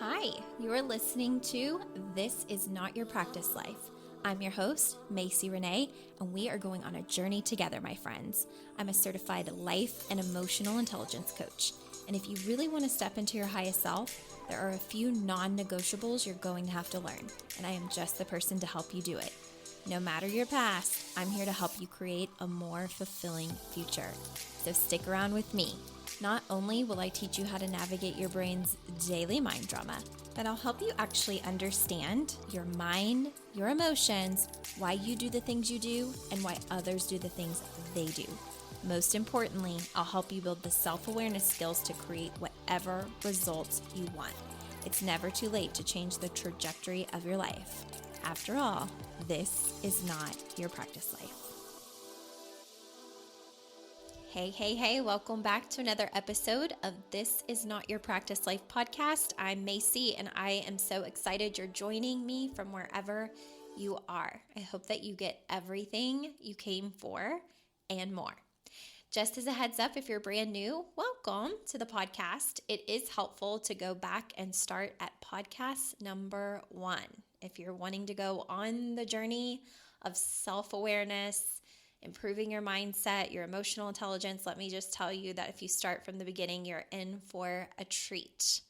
Hi, you are listening to This Is Not Your Practice Life. I'm your host, Macie Renae, and we are going on a journey together, my friends. I'm a certified life and emotional intelligence coach. And if you really want to step into your highest self, there are a few non-negotiables you're going to have to learn, and I am just the person to help you do it. No matter your past, I'm here to help you create a more fulfilling future. So stick around with me. Not only will I teach you how to navigate your brain's daily mind drama, but I'll help you actually understand your mind, your emotions, why you do the things you do, and why others do the things they do. Most importantly, I'll help you build the self-awareness skills to create whatever results you want. It's never too late to change the trajectory of your life. After all, this is not your practice life. Hey, welcome back to another episode of This Is Not Your Practice Life podcast. I'm Macie, and I am so excited you're joining me from wherever you are. I hope that you get everything you came for and more. Just as a heads up, if you're brand new, welcome to the podcast. It is helpful to go back and start at podcast number 1. If you're wanting to go on the journey of self-awareness, improving your mindset, your emotional intelligence, let me just tell you that if you start from the beginning, you're in for a treat.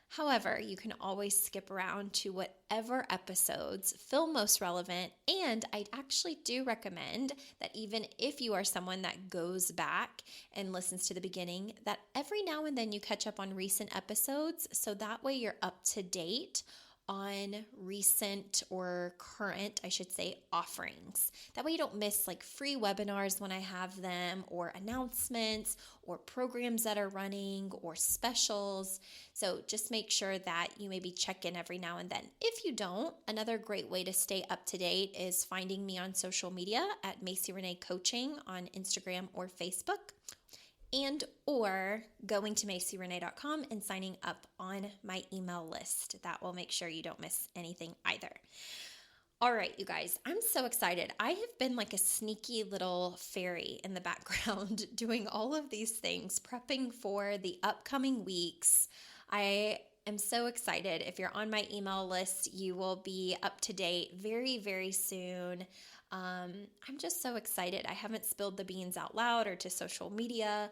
However, you can always skip around to whatever episodes feel most relevant, and I actually do recommend that even if you are someone that goes back and listens to the beginning, that every now and then you catch up on recent episodes, so that way you're up to date on recent or current, I should say, offerings. That way you don't miss like free webinars when I have them, or announcements, or programs that are running, or specials. So just make sure that you maybe check in every now and then. If you don't, another great way to stay up to date is finding me on social media at Macie Renae Coaching on Instagram or Facebook, and or going to macierenae.com and signing up on my email list. That will make sure you don't miss anything either. All right, you guys, I'm so excited. I have been like a sneaky little fairy in the background doing all of these things, prepping for the upcoming weeks. I am so excited. If you're on my email list, you will be up to date very, very soon. I'm just so excited. I haven't spilled the beans out loud or to social media,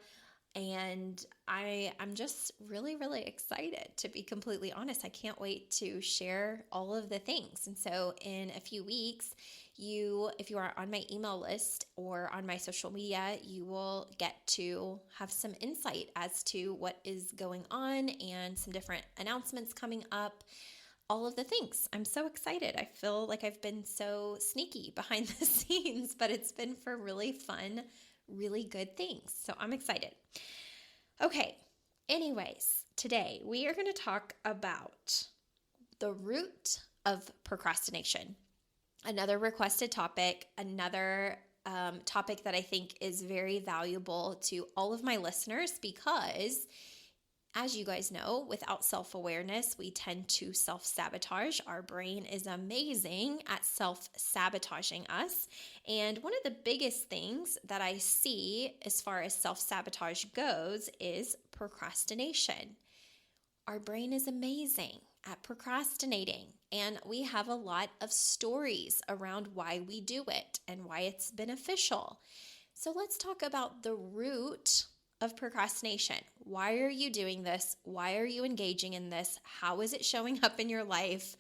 and I'm just really, really excited, to be completely honest. I can't wait to share all of the things. And so in a few weeks, if you are on my email list or on my social media, you will get to have some insight as to what is going on and some different announcements coming up. All of the things. I'm so excited. I feel like I've been so sneaky behind the scenes, but it's been for really fun, really good things. So I'm excited. Okay. Anyways, today we are going to talk about the root of procrastination. Another requested topic, another topic that I think is very valuable to all of my listeners, because as you guys know, without self-awareness, we tend to self-sabotage. Our brain is amazing at self-sabotaging us. And one of the biggest things that I see as far as self-sabotage goes is procrastination. Our brain is amazing at procrastinating, and we have a lot of stories around why we do it and why it's beneficial. So let's talk about the root of procrastination. Why are you doing this? Why are you engaging in this? How is it showing up in your life?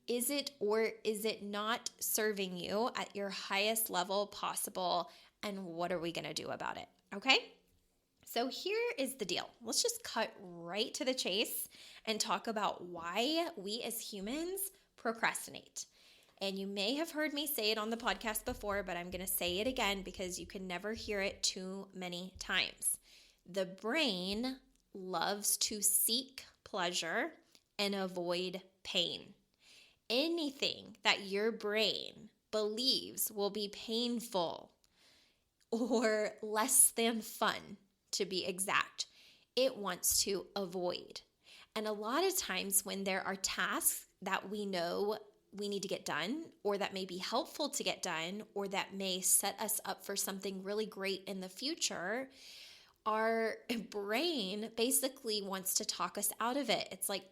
Is it or is it not serving you at your highest level possible? And what are we going to do about it? Okay? So here is the deal. Let's just cut right to the chase and talk about why we as humans procrastinate. And you may have heard me say it on the podcast before, but I'm going to say it again because you can never hear it too many times. The brain loves to seek pleasure and avoid pain. Anything that your brain believes will be painful or less than fun, to be exact, it wants to avoid. And a lot of times when there are tasks that we know we need to get done, or that may be helpful to get done, or that may set us up for something really great in the future, our brain basically wants to talk us out of it. It's like,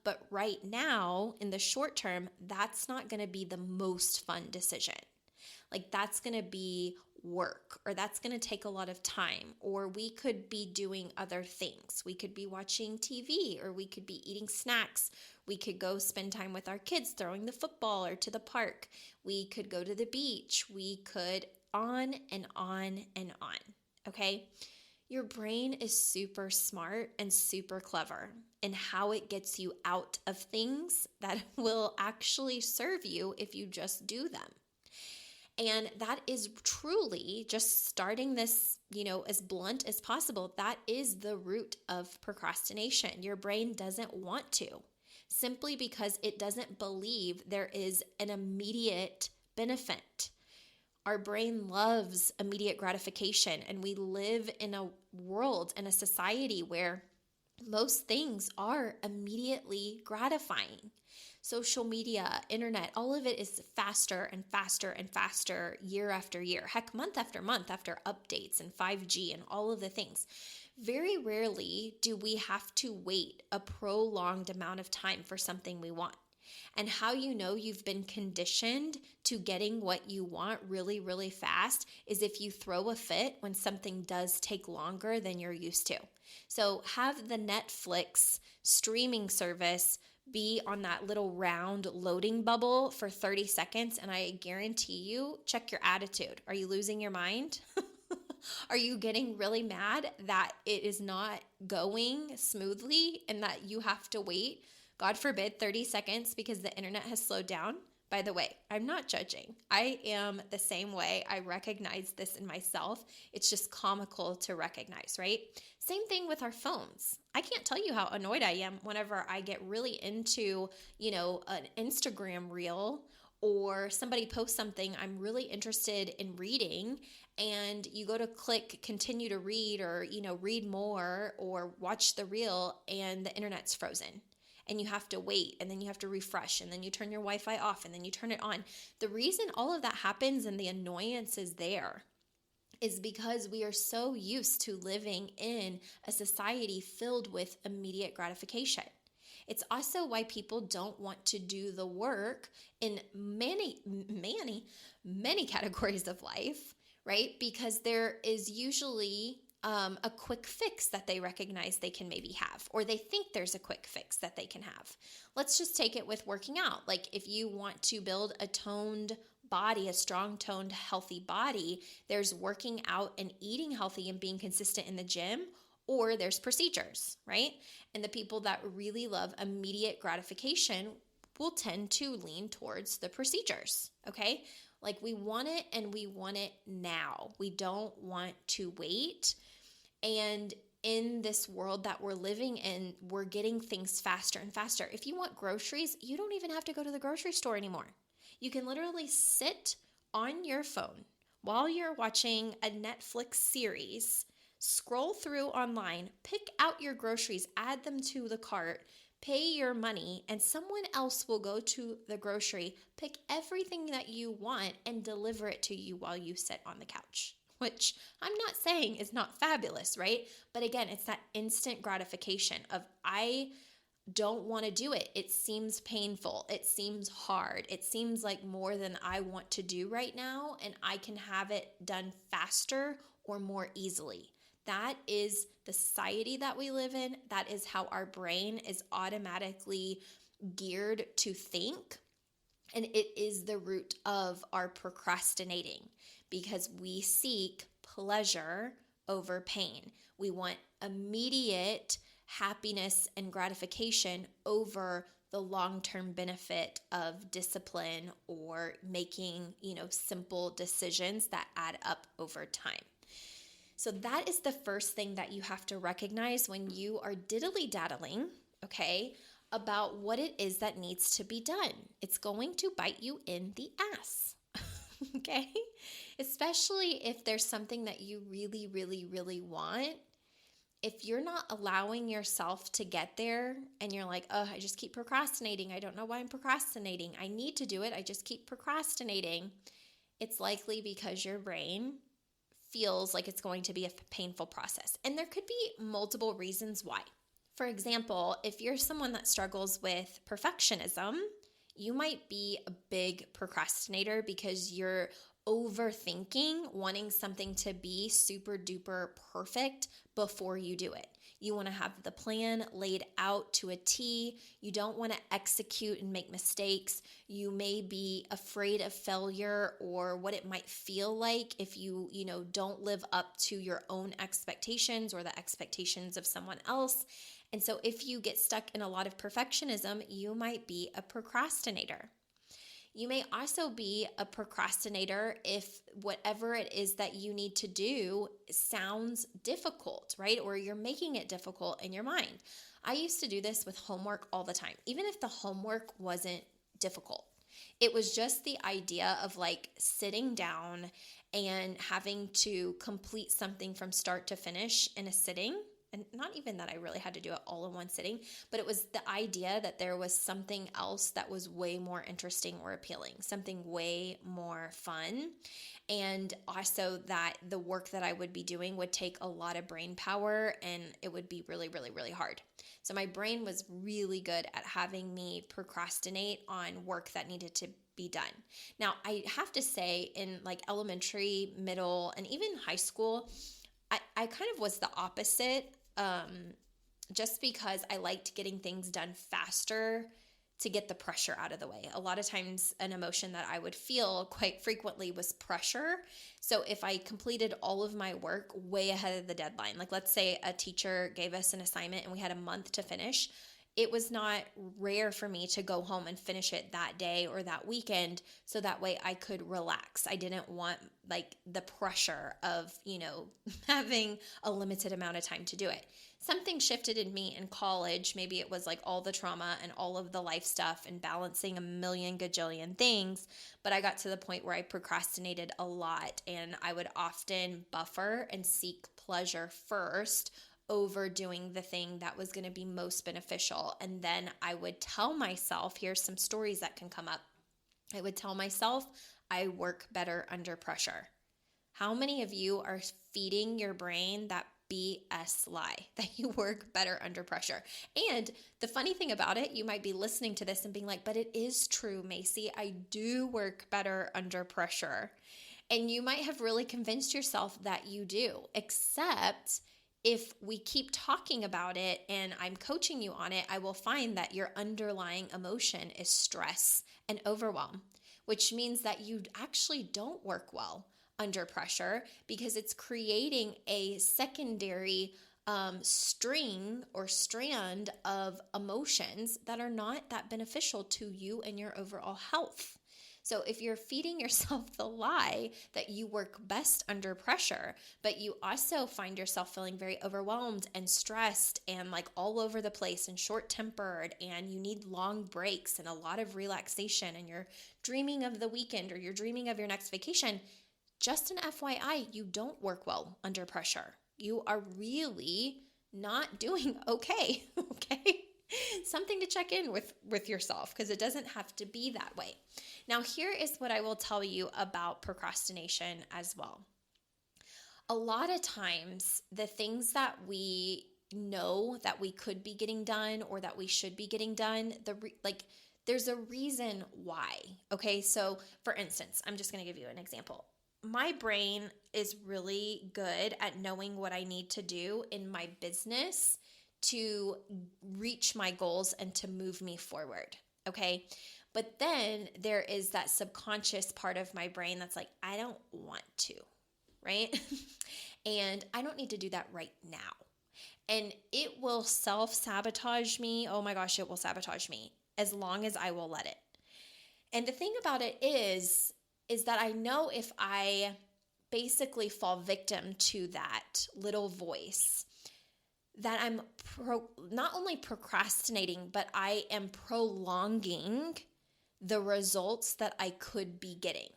but right now, in the short term, that's not going to be the most fun decision. Like that's going to be work, or that's going to take a lot of time, or we could be doing other things. We could be watching TV, or we could be eating snacks. We could go spend time with our kids throwing the football or to the park. We could go to the beach. We could on and on and on. Okay? Your brain is super smart and super clever in how it gets you out of things that will actually serve you if you just do them. And that is truly just starting this, as blunt as possible. That is the root of procrastination. Your brain doesn't want to, simply because it doesn't believe there is an immediate benefit. Our brain loves immediate gratification, and we live in a world and a society where most things are immediately gratifying. Social media, internet, all of it is faster and faster and faster year after year. Heck, month after month after updates and 5G and all of the things. Very rarely do we have to wait a prolonged amount of time for something we want. And how you know you've been conditioned to getting what you want really, really fast is if you throw a fit when something does take longer than you're used to. So have the Netflix streaming service be on that little round loading bubble for 30 seconds, and I guarantee you, check your attitude. Are you losing your mind? Are you getting really mad that it is not going smoothly and that you have to wait, God forbid, 30 seconds because the internet has slowed down? By the way, I'm not judging. I am the same way. I recognize this in myself. It's just comical to recognize, right? Same thing with our phones. I can't tell you how annoyed I am whenever I get really into, an Instagram reel, or somebody posts something I'm really interested in reading, and you go to click continue to read, or, read more or watch the reel, and the internet's frozen. And you have to wait, and then you have to refresh, and then you turn your Wi-Fi off, and then you turn it on. The reason all of that happens and the annoyance is there is because we are so used to living in a society filled with immediate gratification. It's also why people don't want to do the work in many categories of life, right? Because there is usually a quick fix that they recognize they can maybe have, or they think there's a quick fix that they can have. Let's just take it with working out. Like if you want to build a toned body, a strong toned, healthy body, there's working out and eating healthy and being consistent in the gym, or there's procedures, right? And the people that really love immediate gratification will tend to lean towards the procedures, okay? Like we want it, and we want it now. We don't want to wait. And in this world that we're living in, we're getting things faster and faster. If you want groceries, you don't even have to go to the grocery store anymore. You can literally sit on your phone while you're watching a Netflix series, scroll through online, pick out your groceries, add them to the cart, pay your money, and someone else will go to the grocery, pick everything that you want, and deliver it to you while you sit on the couch. Which I'm not saying is not fabulous, right? But again, it's that instant gratification of I don't want to do it. It seems painful. It seems hard. It seems like more than I want to do right now, and I can have it done faster or more easily. That is the society that we live in. That is how our brain is automatically geared to think. And it is the root of our procrastinating, because we seek pleasure over pain. We want immediate happiness and gratification over the long-term benefit of discipline or making, simple decisions that add up over time. So that is the first thing that you have to recognize when you are diddly-daddling, okay, about what it is that needs to be done. It's going to bite you in the ass, okay? Especially if there's something that you really, really, really want. If you're not allowing yourself to get there and you're like, oh, I just keep procrastinating. I don't know why I'm procrastinating. I need to do it. I just keep procrastinating. It's likely because your brain feels like it's going to be a painful process. And there could be multiple reasons why. For example, if you're someone that struggles with perfectionism, you might be a big procrastinator because you're overthinking wanting something to be super duper perfect before you do it. You want to have the plan laid out to a T. You don't want to execute and make mistakes. You may be afraid of failure or what it might feel like if you don't live up to your own expectations or the expectations of someone else. And so if you get stuck in a lot of perfectionism, you might be a procrastinator. You may also be a procrastinator if whatever it is that you need to do sounds difficult, right? Or you're making it difficult in your mind. I used to do this with homework all the time, even if the homework wasn't difficult. It was just the idea of like sitting down and having to complete something from start to finish in a sitting. And not even that I really had to do it all in one sitting, but it was the idea that there was something else that was way more interesting or appealing, something way more fun. And also that the work that I would be doing would take a lot of brain power and it would be really, really, really hard. So my brain was really good at having me procrastinate on work that needed to be done. Now, I have to say in like elementary, middle, and even high school, I kind of was the opposite, just because I liked getting things done faster to get the pressure out of the way. A lot of times an emotion that I would feel quite frequently was pressure. So if I completed all of my work way ahead of the deadline, like let's say a teacher gave us an assignment and we had a month to finish, it was not rare for me to go home and finish it that day or that weekend so that way I could relax. I didn't want like the pressure of, having a limited amount of time to do it. Something shifted in me in college. Maybe it was like all the trauma and all of the life stuff and balancing a million gajillion things. But I got to the point where I procrastinated a lot and I would often buffer and seek pleasure first over doing the thing that was going to be most beneficial. And then I would tell myself, here's some stories that can come up. I would tell myself, I work better under pressure. How many of you are feeding your brain that BS lie that you work better under pressure? And the funny thing about it, you might be listening to this and being like, but it is true, Macie. I do work better under pressure. And you might have really convinced yourself that you do, except if we keep talking about it and I'm coaching you on it, I will find that your underlying emotion is stress and overwhelm, which means that you actually don't work well under pressure because it's creating a secondary string or strand of emotions that are not that beneficial to you and your overall health. So if you're feeding yourself the lie that you work best under pressure, but you also find yourself feeling very overwhelmed and stressed and like all over the place and short-tempered and you need long breaks and a lot of relaxation and you're dreaming of the weekend or you're dreaming of your next vacation, just an FYI, you don't work well under pressure. You are really not doing okay, okay? Something to check in with yourself because it doesn't have to be that way. Now, here is what I will tell you about procrastination as well. A lot of times, the things that we know that we could be getting done or that we should be getting done, there's a reason why. Okay, so for instance, I'm just going to give you an example. My brain is really good at knowing what I need to do in my business to reach my goals and to move me forward, okay? But then there is that subconscious part of my brain that's like, I don't want to, right? And I don't need to do that right now. And it will self-sabotage me. Oh my gosh, it will sabotage me as long as I will let it. And the thing about it is that I know if I basically fall victim to that little voice, that I'm not only procrastinating, but I am prolonging the results that I could be getting.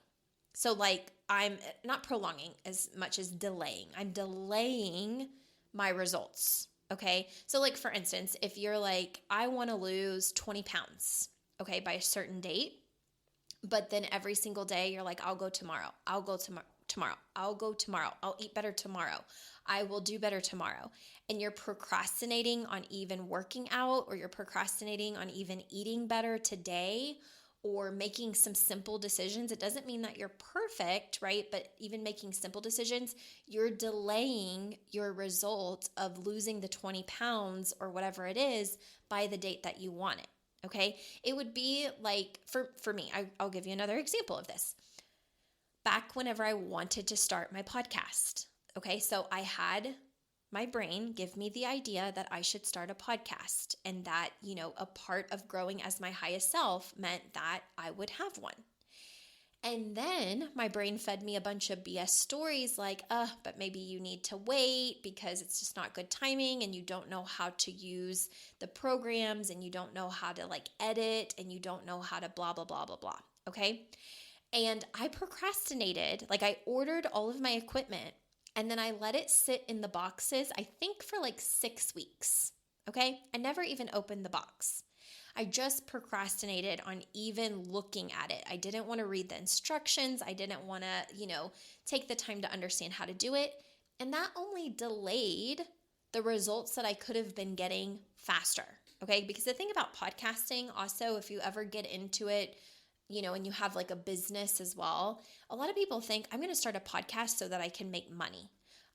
So like I'm not prolonging as much as delaying. I'm delaying my results, okay? So like for instance, if you're like, I want to lose 20 pounds, okay, by a certain date, but then every single day you're like, I'll go tomorrow. tomorrow. I'll go tomorrow. I'll eat better tomorrow. I will do better tomorrow. And you're procrastinating on even working out, or you're procrastinating on even eating better today, or making some simple decisions. It doesn't mean that you're perfect, right? But even making simple decisions, you're delaying your result of losing the 20 pounds or whatever it is by the date that you want it. Okay. It would be like, for me, I'll give you another example of this. Back whenever I wanted to start my podcast. Okay. So I had my brain give me the idea that I should start a podcast, and that, a part of growing as my highest self meant that I would have one. And then my brain fed me a bunch of BS stories like, but maybe you need to wait because it's just not good timing, and you don't know how to use the programs, and you don't know how to edit, and you don't know how to blah, blah, blah, blah, blah. Okay. And I procrastinated. I ordered all of my equipment, and then I let it sit in the boxes, I think for 6 weeks. Okay. I never even opened the box. I just procrastinated on even looking at it. I didn't want to read the instructions. I didn't want to, take the time to understand how to do it. And that only delayed the results that I could have been getting faster. Okay. Because the thing about podcasting also, if you ever get into it, and you have a business as well, a lot of people think I'm going to start a podcast so that I can make money.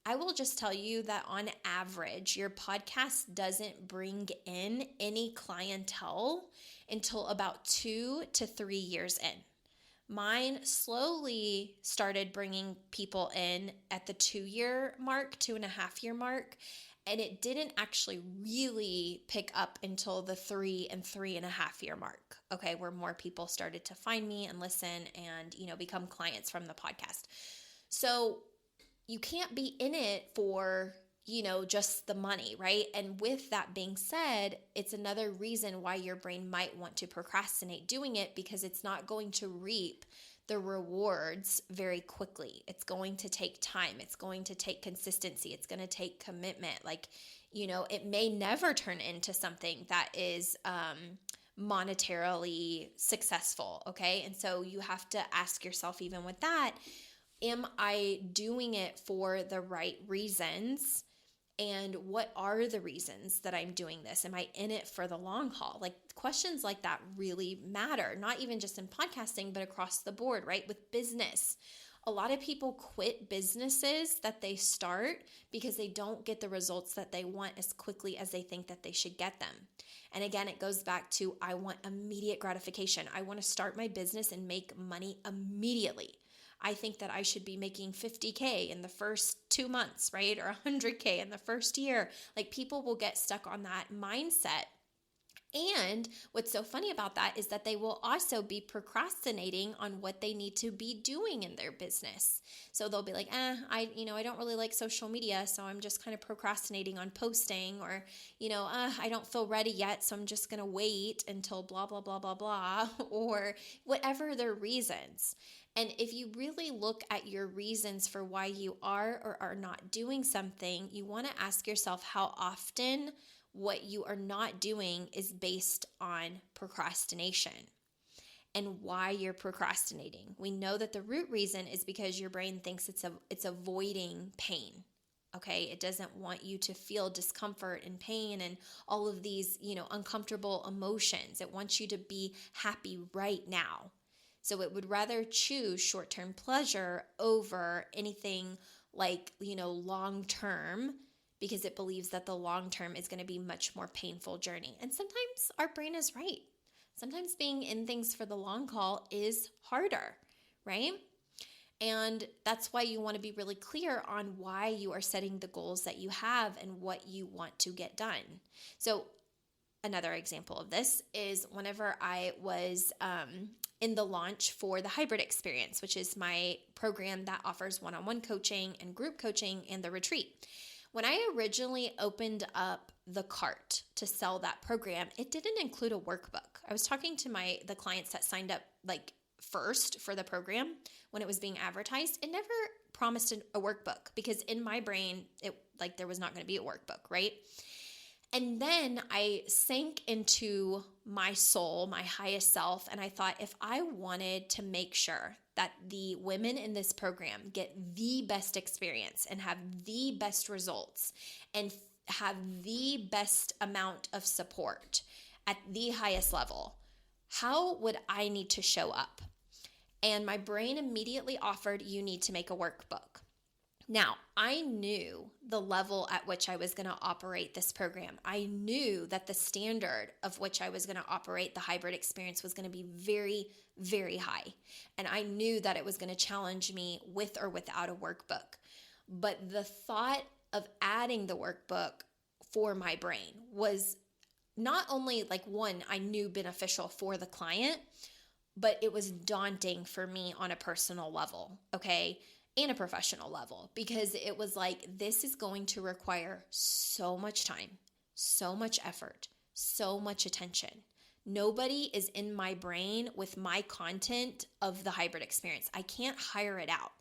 I will just tell you that on average, your podcast doesn't bring in any clientele until about 2 to 3 years in. Mine slowly started bringing people in at the 2-year mark, 2.5-year mark. And it didn't actually really pick up until the 3 and 3.5-year mark, okay, where more people started to find me and listen and, become clients from the podcast. So you can't be in it for, just the money, right? And with that being said, it's another reason why your brain might want to procrastinate doing it, because it's not going to reap the rewards very quickly. It's going to take time. It's going to take consistency. It's going to take commitment. It may never turn into something that is monetarily successful. Okay. And so you have to ask yourself, even with that, am I doing it for the right reasons? And what are the reasons that I'm doing this? Am I in it for the long haul? Questions like that really matter, not even just in podcasting, but across the board, right? With business. A lot of people quit businesses that they start because they don't get the results that they want as quickly as they think that they should get them. And again, it goes back to, I want immediate gratification. I want to start my business and make money immediately. I think that I should be making 50K in the first 2 months, right? Or 100K in the first year. People will get stuck on that mindset. And what's so funny about that is that they will also be procrastinating on what they need to be doing in their business. So they'll be like, I don't really like social media, so I'm just kind of procrastinating on posting, or, I don't feel ready yet, so I'm just going to wait until blah, blah, blah, blah, blah, or whatever their reasons. And if you really look at your reasons for why you are or are not doing something, you want to ask yourself how often what you are not doing is based on procrastination and why you're procrastinating. We know that the root reason is because your brain thinks it's avoiding pain. Okay, it doesn't want you to feel discomfort and pain and all of these, uncomfortable emotions. It wants you to be happy right now. So it would rather choose short-term pleasure over anything long-term, because it believes that the long-term is going to be much more painful journey. And sometimes our brain is right. Sometimes being in things for the long haul is harder, right? And that's why you want to be really clear on why you are setting the goals that you have and what you want to get done. So another example of this is whenever I was in the launch for the hybrid experience, which is my program that offers one-on-one coaching and group coaching and the retreat. When I originally opened up the cart to sell that program, it didn't include a workbook. I was talking to the clients that signed up first for the program when it was being advertised. It never promised a workbook, because in my brain, there was not going to be a workbook, right? And then I sank into my soul, my highest self, and I thought, if I wanted to make sure that the women in this program get the best experience and have the best results and have the best amount of support at the highest level, how would I need to show up? And my brain immediately offered, you need to make a workbook. Now, I knew the level at which I was going to operate this program. I knew that the standard of which I was going to operate the hybrid experience was going to be very, very high. And I knew that it was going to challenge me with or without a workbook. But the thought of adding the workbook for my brain was not only one, I knew beneficial for the client, but it was daunting for me on a personal level, okay? And a professional level, because it was this is going to require so much time, so much effort, so much attention. Nobody is in my brain with my content of the hybrid experience. I can't hire it out.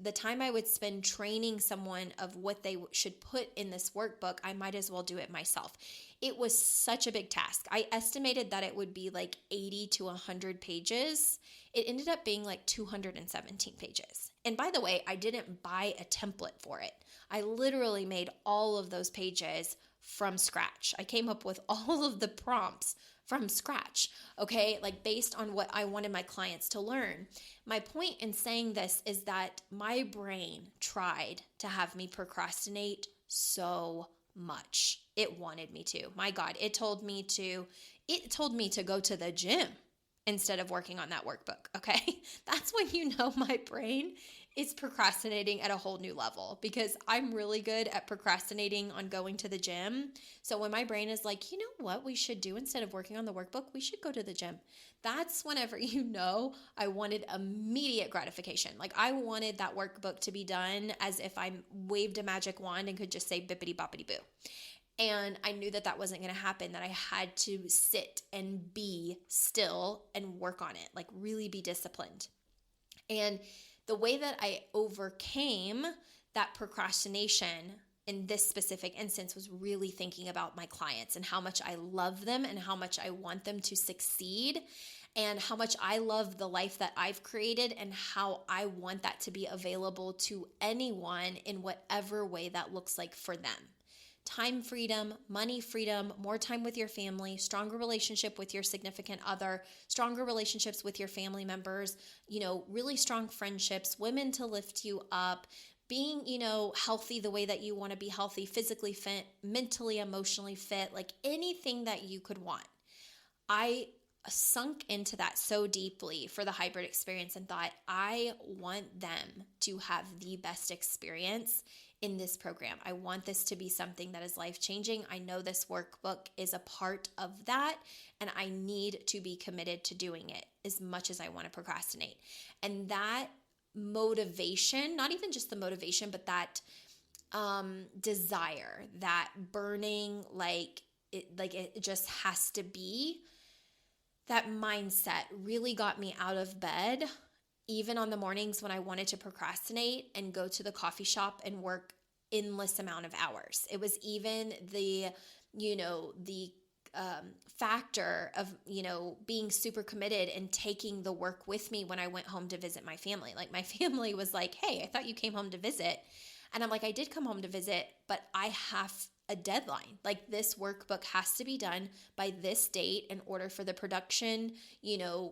The time I would spend training someone of what they should put in this workbook, I might as well do it myself. It was such a big task. I estimated that it would be 80 to 100 pages. It ended up being 217 pages. And by the way, I didn't buy a template for it. I literally made all of those pages from scratch. I came up with all of the prompts from scratch, okay? Based on what I wanted my clients to learn. My point in saying this is that my brain tried to have me procrastinate so much. It wanted me to. My God, it told me to go to the gym instead of working on that workbook, okay? That's when you know my brain is procrastinating at a whole new level, because I'm really good at procrastinating on going to the gym. So when my brain is you know what we should do instead of working on the workbook? We should go to the gym. That's whenever I wanted immediate gratification. I wanted that workbook to be done as if I waved a magic wand and could just say bippity boppity boo. And I knew that that wasn't going to happen, that I had to sit and be still and work on it, really be disciplined. And the way that I overcame that procrastination in this specific instance was really thinking about my clients and how much I love them and how much I want them to succeed and how much I love the life that I've created and how I want that to be available to anyone in whatever way that looks like for them. Time freedom, money freedom, more time with your family, stronger relationship with your significant other, stronger relationships with your family members, really strong friendships, women to lift you up, being, healthy the way that you want to be healthy, physically fit, mentally, emotionally fit, anything that you could want. I sunk into that so deeply for the hybrid experience and thought, I want them to have the best experience in this program. I want this to be something that is life-changing. I know this workbook is a part of that, and I need to be committed to doing it as much as I want to procrastinate. And that motivation, not even just the motivation, but that desire, that burning, it just has to be, that mindset really got me out of bed, even on the mornings when I wanted to procrastinate and go to the coffee shop and work endless amount of hours. It was even the factor of, being super committed and taking the work with me when I went home to visit my family. My family was hey, I thought you came home to visit. And I'm I did come home to visit, but I have a deadline. This workbook has to be done by this date in order for the production,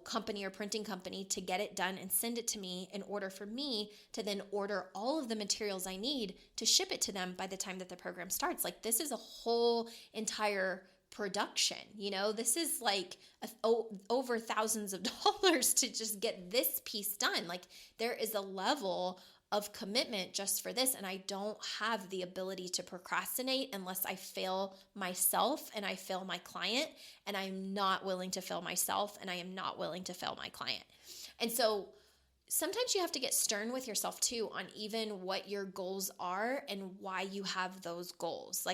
company or printing company to get it done and send it to me in order for me to then order all of the materials I need to ship it to them by the time that the program starts. This is a whole entire production, this is over thousands of dollars to just get this piece done. There is a level of commitment just for this, and I don't have the ability to procrastinate unless I fail myself and I fail my client, and I'm not willing to fail myself and I am not willing to fail my client. And so sometimes you have to get stern with yourself too on even what your goals are and why you have those goals.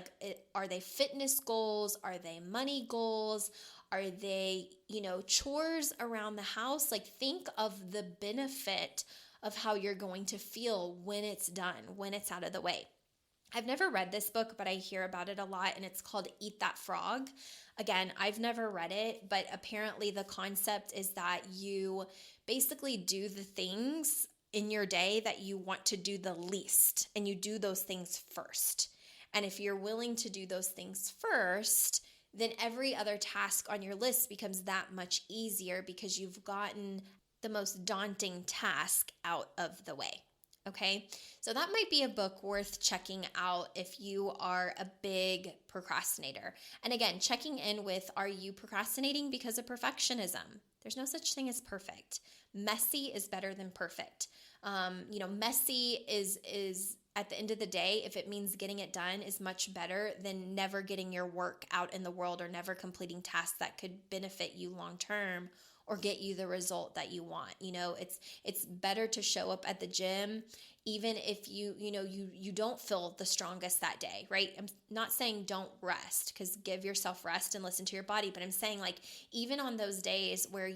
Are they fitness goals? Are they money goals? Are they, chores around the house? Think of the benefit of how you're going to feel when it's done, when it's out of the way. I've never read this book, but I hear about it a lot, and it's called Eat That Frog. Again, I've never read it, but apparently the concept is that you basically do the things in your day that you want to do the least, and you do those things first. And if you're willing to do those things first, then every other task on your list becomes that much easier because you've gotten the most daunting task out of the way. Okay, so that might be a book worth checking out if you are a big procrastinator. And again, checking in with, are you procrastinating because of perfectionism? There's no such thing as perfect. Messy is better than perfect. Messy is at the end of the day, if it means getting it done, is much better than never getting your work out in the world or never completing tasks that could benefit you long term or get you the result that you want. It's better to show up at the gym even if you don't feel the strongest that day, right? I'm not saying don't rest, because give yourself rest and listen to your body, but I'm saying like even on those days where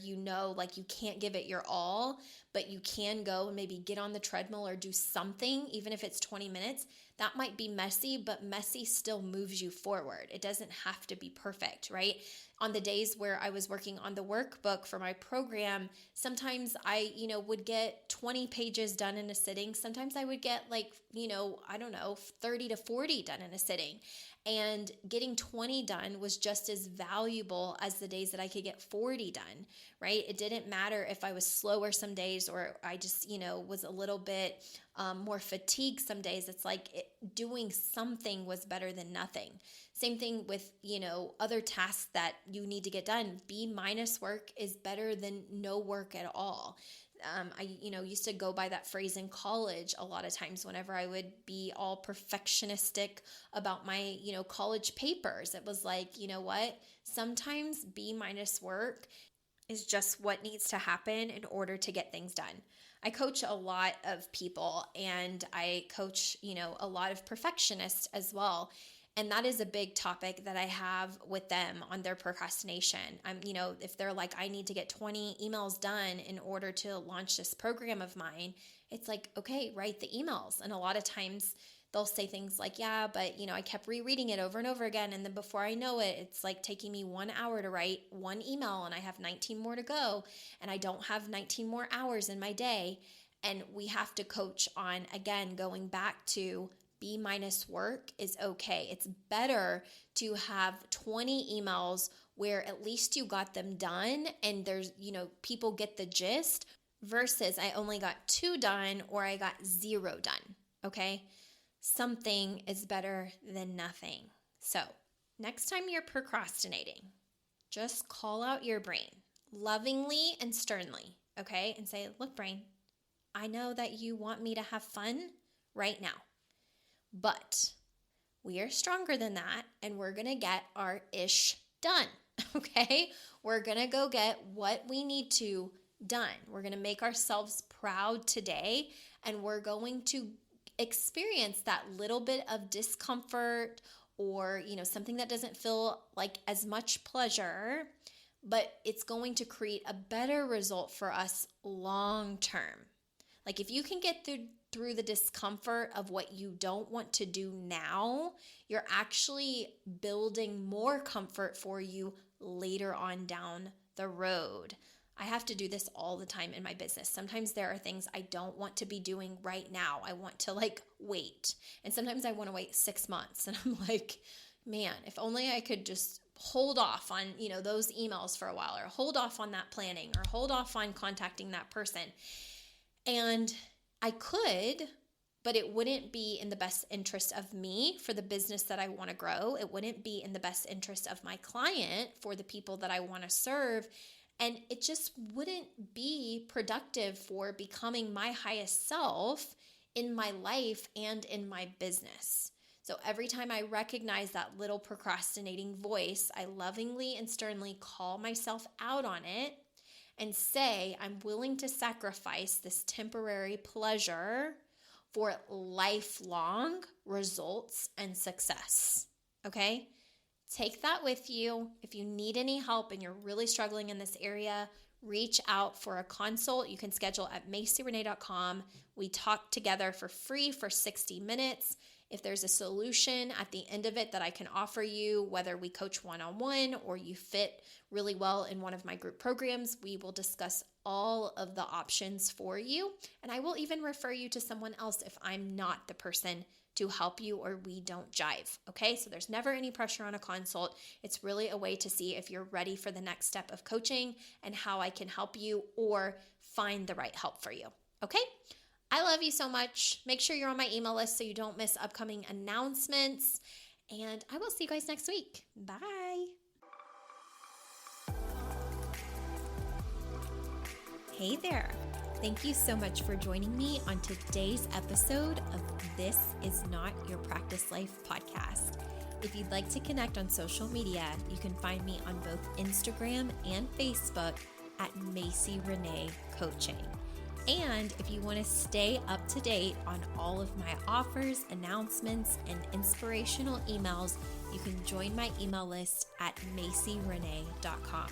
like you can't give it your all, but you can go and maybe get on the treadmill or do something, even if it's 20 minutes, that might be messy, but messy still moves you forward. It doesn't have to be perfect, right? On the days where I was working on the workbook for my program, sometimes I, would get 20 pages done in a sitting. Sometimes I would get 30 to 40 done in a sitting. And getting 20 done was just as valuable as the days that I could get 40 done, right? It didn't matter if I was slower some days or I just, was a little bit more fatigued some days. It's like doing something was better than nothing. Same thing with, other tasks that you need to get done. B- work is better than no work at all. I used to go by that phrase in college a lot of times whenever I would be all perfectionistic about my, college papers. It was like, you know what? Sometimes B- work is just what needs to happen in order to get things done. I coach a lot of people and I coach, a lot of perfectionists as well. And that is a big topic that I have with them on their procrastination. If they're like, I need to get 20 emails done in order to launch this program of mine, it's like, okay, write the emails. And a lot of times they'll say things like, yeah, but I kept rereading it over and over again. And then before I know it, it's like taking me 1 hour to write one email and I have 19 more to go. And I don't have 19 more hours in my day. And we have to coach on, again, going back to B- work is okay. It's better to have 20 emails where at least you got them done and there's, people get the gist versus I only got 2 done or I got 0 done. Okay. Something is better than nothing. So next time you're procrastinating, just call out your brain lovingly and sternly. Okay. And say, look, brain, I know that you want me to have fun right now. But we are stronger than that, and we're going to get our ish done, okay? We're going to go get what we need to done. We're going to make ourselves proud today, and we're going to experience that little bit of discomfort or, something that doesn't feel like as much pleasure, but it's going to create a better result for us long term. Like if you can get through the discomfort of what you don't want to do now, you're actually building more comfort for you later on down the road. I have to do this all the time in my business. Sometimes there are things I don't want to be doing right now. I want to wait. And sometimes I want to wait 6 months. And I'm like, man, if only I could just hold off on, those emails for a while, or hold off on that planning, or hold off on contacting that person. And I could, but it wouldn't be in the best interest of me for the business that I want to grow. It wouldn't be in the best interest of my client for the people that I want to serve. And it just wouldn't be productive for becoming my highest self in my life and in my business. So every time I recognize that little procrastinating voice, I lovingly and sternly call myself out on it and say, I'm willing to sacrifice this temporary pleasure for lifelong results and success. Okay? Take that with you. If you need any help and you're really struggling in this area, reach out for a consult. You can schedule at macierenae.com. We talk together for free for 60 minutes. If there's a solution at the end of it that I can offer you, whether we coach one-on-one or you fit really well in one of my group programs, we will discuss all of the options for you. And I will even refer you to someone else if I'm not the person to help you or we don't jive. Okay, so there's never any pressure on a consult. It's really a way to see if you're ready for the next step of coaching and how I can help you or find the right help for you. Okay, I love you so much. Make sure you're on my email list so you don't miss upcoming announcements. And I will see you guys next week. Bye. Hey there. Thank you so much for joining me on today's episode of This Is Not Your Practice Life podcast. If you'd like to connect on social media, you can find me on both Instagram and Facebook at Macie Renae Coaching. And if you want to stay up to date on all of my offers, announcements, and inspirational emails, you can join my email list at macierenae.com.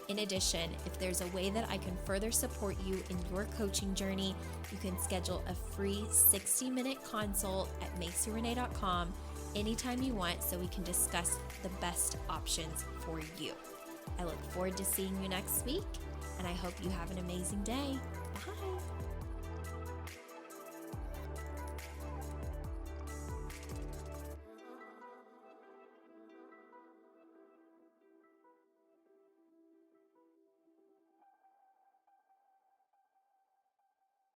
In addition, if there's a way that I can further support you in your coaching journey, you can schedule a free 60-minute consult at macierenae.com anytime you want so we can discuss the best options for you. I look forward to seeing you next week, and I hope you have an amazing day. Bye.